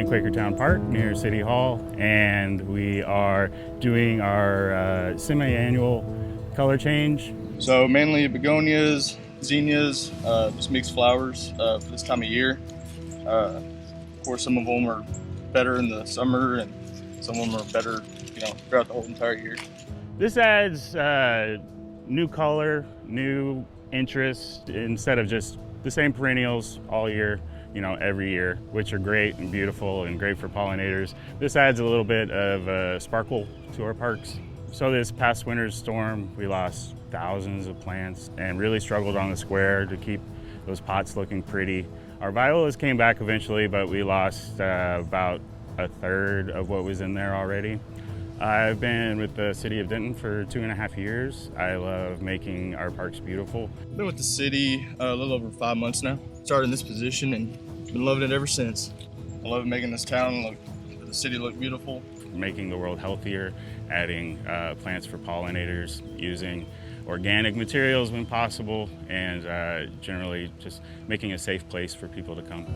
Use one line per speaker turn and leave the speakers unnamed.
Quakertown Park near City Hall, and we are doing our semi-annual color change.
So mainly begonias, zinnias, just mixed flowers for this time of year. Of course, some of them are better in the summer, and some of them are better, throughout the whole entire year.
This adds new color, new interest, instead of just the same perennials all year, every year, which are great and beautiful and great for pollinators. This adds a little bit of sparkle to our parks. So this past winter's storm, we lost thousands of plants and really struggled on the square to keep those pots looking pretty. Our violas came back eventually, but we lost about a third of what was in there already. I've been with the city of Denton for 2.5 years. I love making our parks beautiful.
I've been with the city a little over 5 months now. Started in this position and been loving it ever since. I love making this town the city look beautiful.
Making the world healthier, adding plants for pollinators, using organic materials when possible, and generally just making a safe place for people to come.